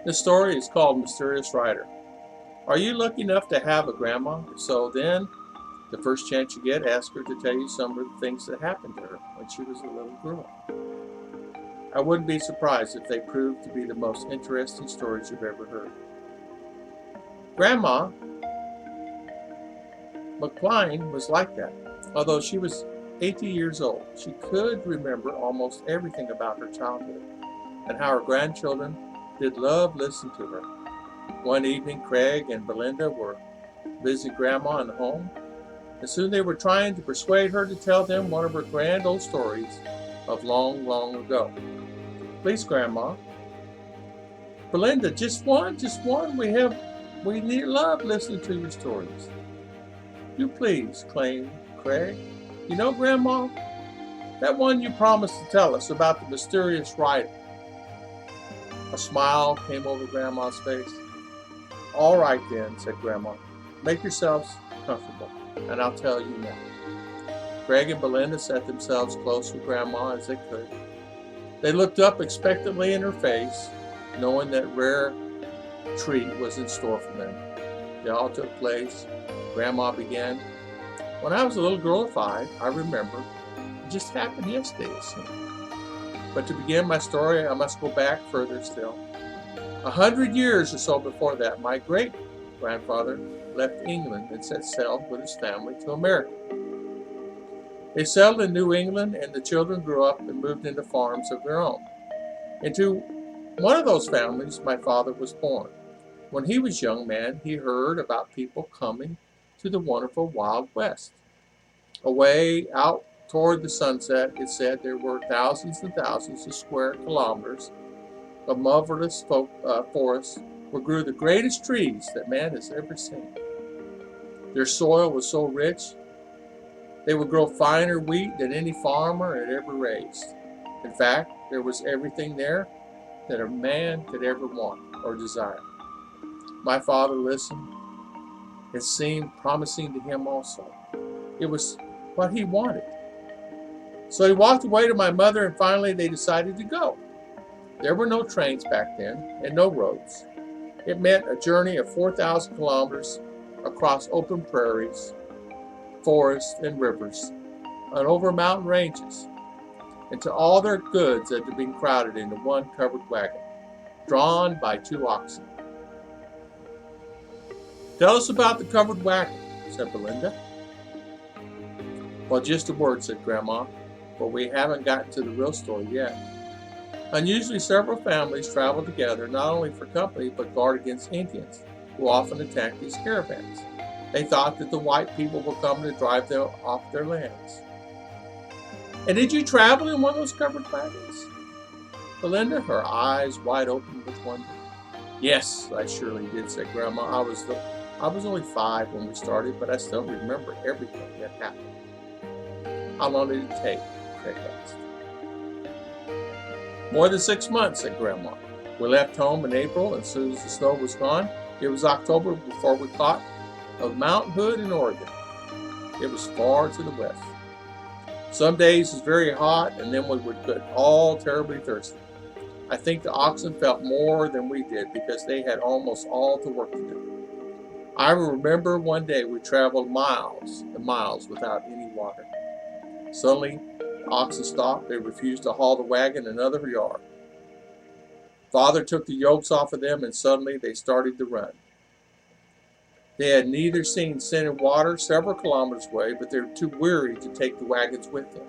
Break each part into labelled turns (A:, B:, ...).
A: This story is called Mysterious Rider. Are you lucky enough to have a grandma? If so, then the first chance you get, ask her to tell you some of the things that happened to her when she was a little girl. I wouldn't be surprised if they proved to be the most interesting stories you've ever heard. Grandma McLean was like that. Although she was 80 years old, she could remember almost everything about her childhood and how her grandchildren did love listening to her. One evening, Craig and Belinda were visiting Grandma in the home, and soon they were trying to persuade her to tell them one of her grand old stories of long, long ago. Please, Grandma. Belinda, just one, just one. We need love listening to your stories. You please, claimed Craig. You know, Grandma, that one you promised to tell us about the mysterious rider. A smile came over Grandma's face. All right then, said Grandma. Make yourselves comfortable, and I'll tell you now. Craig and Belinda set themselves close to Grandma as they could. They looked up expectantly in her face, knowing that rare treat was in store for them. They all took place. Grandma began. When I was a little girl of 5, I remember. It just happened yesterday, it seemed. But to begin my story, I must go back further still. 100 years or so before that, my great-grandfather left England and set sail with his family to America. They settled in New England, and the children grew up and moved into farms of their own. Into one of those families, my father was born. When he was a young man, he heard about people coming to the wonderful Wild West. Away out toward the sunset, it said there were thousands and thousands of square kilometers of marvelous forests where grew the greatest trees that man has ever seen. Their soil was so rich, they would grow finer wheat than any farmer had ever raised. In fact, there was everything there that a man could ever want or desire. My father listened. It seemed promising to him also. It was what he wanted. So he walked away to my mother, and finally they decided to go. There were no trains back then and no roads. It meant a journey of 4,000 kilometers across open prairies, forests, and rivers, and over mountain ranges, until all their goods had to be crowded into one covered wagon, drawn by 2 oxen. Tell us about the covered wagon, said Belinda. Well, just a word, said Grandma, but we haven't gotten to the real story yet. Unusually, several families traveled together not only for company but guard against Indians, who often attacked these caravans. They thought that the white people were coming to drive them off their lands. And did you travel in one of those covered wagons? Belinda, her eyes wide open with wonder. Yes, I surely did, said Grandma. I was only 5 when we started, but I still remember everything that happened. How long did it take? Craig asked. More than 6 months, said Grandma. We left home in April, and as soon as the snow was gone, it was October before we caught of Mount Hood in Oregon. It was far to the west. Some days it was very hot, and then we would get all terribly thirsty. I think the oxen felt more than we did because they had almost all the work to do. I remember one day we traveled miles and miles without any water. Suddenly, the oxen stopped. They refused to haul the wagon another yard. Father took the yokes off of them, and suddenly they started to run. They had neither seen scented water several kilometers away, but they were too weary to take the wagons with them.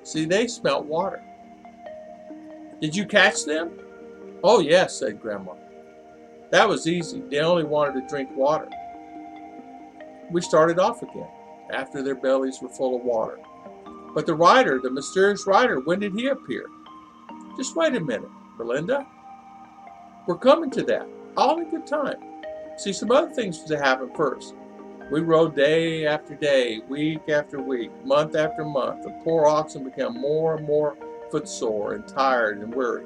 A: See, they smelt water. Did you catch them? Oh, yes, said Grandma. That was easy. They only wanted to drink water. We started off again, after their bellies were full of water. But the rider, the mysterious rider, when did he appear? Just wait a minute, Belinda. We're coming to that, all in good time. See, some other things to happen first. We rode day after day, week after week, month after month. The poor oxen became more and more footsore and tired and weary.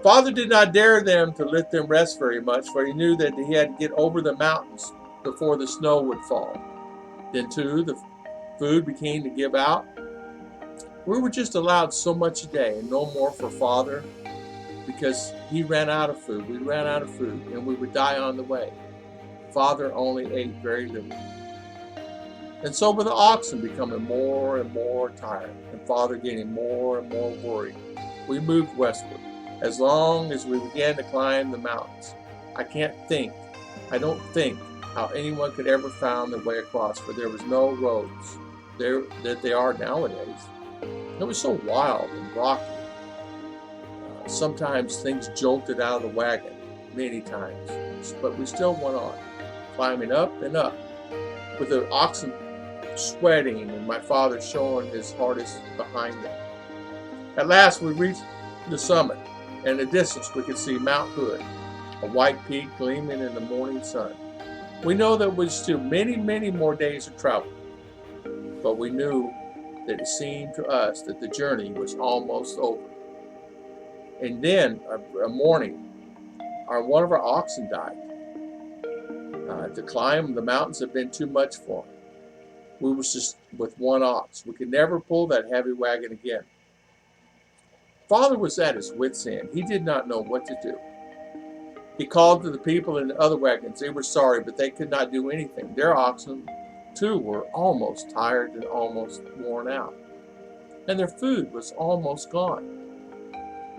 A: Father did not dare them to let them rest very much, for he knew that he had to get over the mountains before the snow would fall. Then, too, the food began to give out. We were just allowed so much a day, and no more for Father because he ran out of food. We ran out of food, and we would die on the way. Father only ate very little. And so were the oxen, becoming more and more tired, and Father getting more and more worried. We moved westward. As long as we began to climb the mountains, I don't think how anyone could ever found their way across, for there was no roads there that they are nowadays. It was so wild and rocky. Sometimes things jolted out of the wagon, many times, but we still went on, climbing up and up, with the oxen sweating and my father showing his hardest behind them. At last we reached the summit, and in the distance we could see Mount Hood, a white peak gleaming in the morning sun. We know there was still many, many more days of travel, but we knew that it seemed to us that the journey was almost over. And then, a morning, one of our oxen died. To climb the mountains had been too much for him. We were just with one ox. We could never pull that heavy wagon again. Father was at his wit's end. He did not know what to do. He called to the people in the other wagons. They were sorry, but they could not do anything. Their oxen, too, were almost tired and almost worn out. And their food was almost gone.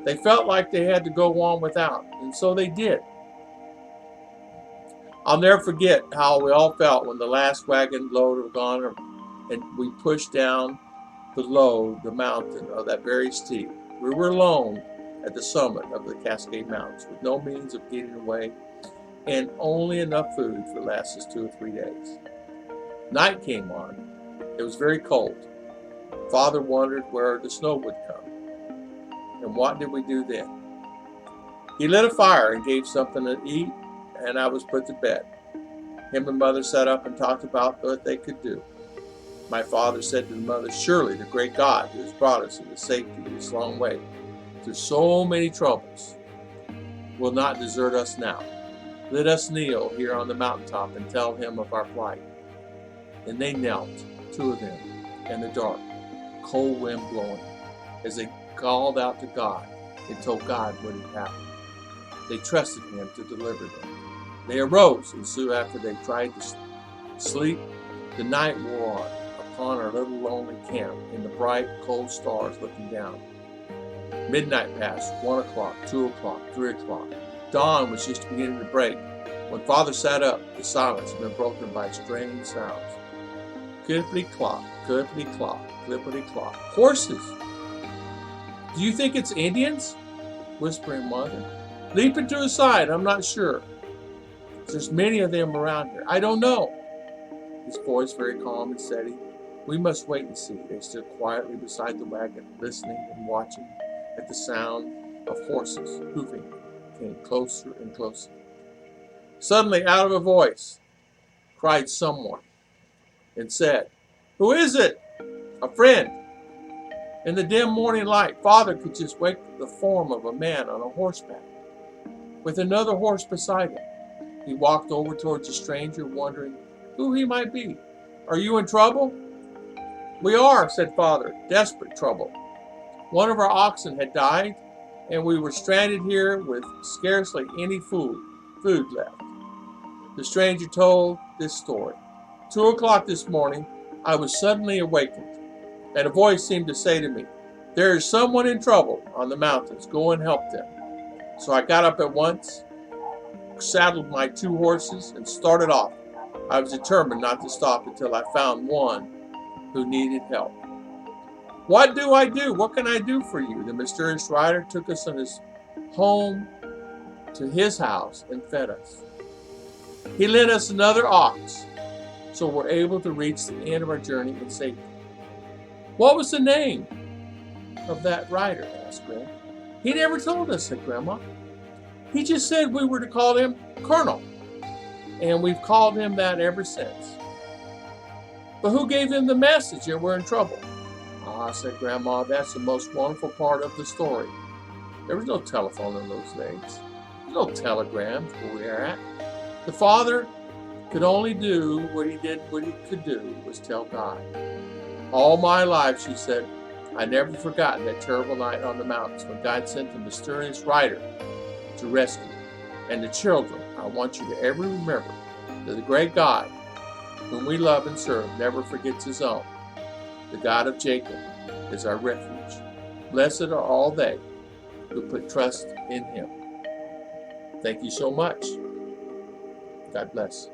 A: They felt like they had to go on without, and so they did. I'll never forget how we all felt when the last wagon load was gone, and we pushed down below the mountain of that very steep. We were alone at the summit of the Cascade Mountains, with no means of getting away, and only enough food for the last 2 or 3 days. Night came on. It was very cold. Father wondered where the snow would come. And what did we do then? He lit a fire and gave something to eat, and I was put to bed. Him and Mother sat up and talked about what they could do. My father said to the mother, surely the great God who has brought us into safety this long way through so many troubles will not desert us now. Let us kneel here on the mountaintop and tell him of our plight. And they knelt, 2 of them, in the dark, cold wind blowing, as they called out to God and told God what had happened. They trusted him to deliver them. They arose, and soon after they tried to sleep, the night wore on upon our little lonely camp in the bright, cold stars looking down. Midnight passed, 1 o'clock, 2 o'clock, 3 o'clock. Dawn was just beginning to break. When Father sat up, the silence had been broken by strange sounds. Clippity-clop, clippity-clop, clippity-clop. Horses! Do you think it's Indians? Whispering Mother. Leap into the side, I'm not sure. There's many of them around here. I don't know. His voice very calm and steady. We must wait and see. They stood quietly beside the wagon, listening and watching at the sound of horses hoofing came closer and closer. Suddenly, out of a voice, cried someone and said, "Who is it?" "A friend." In the dim morning light, Father could just make the form of a man on a horseback, with another horse beside him. He walked over towards the stranger, wondering who he might be. "Are you in trouble?" "We are," said Father, "desperate trouble. One of our oxen had died, and we were stranded here with scarcely any food left." The stranger told this story. 2 o'clock this morning, I was suddenly awakened, and a voice seemed to say to me, "There is someone in trouble on the mountains. Go and help them." So I got up at once, saddled my 2 horses, and started off. I was determined not to stop until I found one who needed help. "What do I do? What can I do for you?" The mysterious rider took us on his home to his house and fed us. He lent us another ox, so we're able to reach the end of our journey in safety. "What was the name of that rider?" asked Grandma. "He never told us," said Grandma. "He just said we were to call him Colonel, and we've called him that ever since." "But who gave him the message that we're in trouble?" "Ah," said Grandma, "that's the most wonderful part of the story. There was no telephone in those days. No telegrams where we are at. The Father could only do what he could do was tell God. All my life," she said, I never forgotten that terrible night on the mountains when God sent the mysterious rider to rescue. And the children, I want you to ever remember that the great God whom we love and serve never forgets his own. The God of Jacob is our refuge. Blessed are all they who put trust in him. Thank you so much. God bless.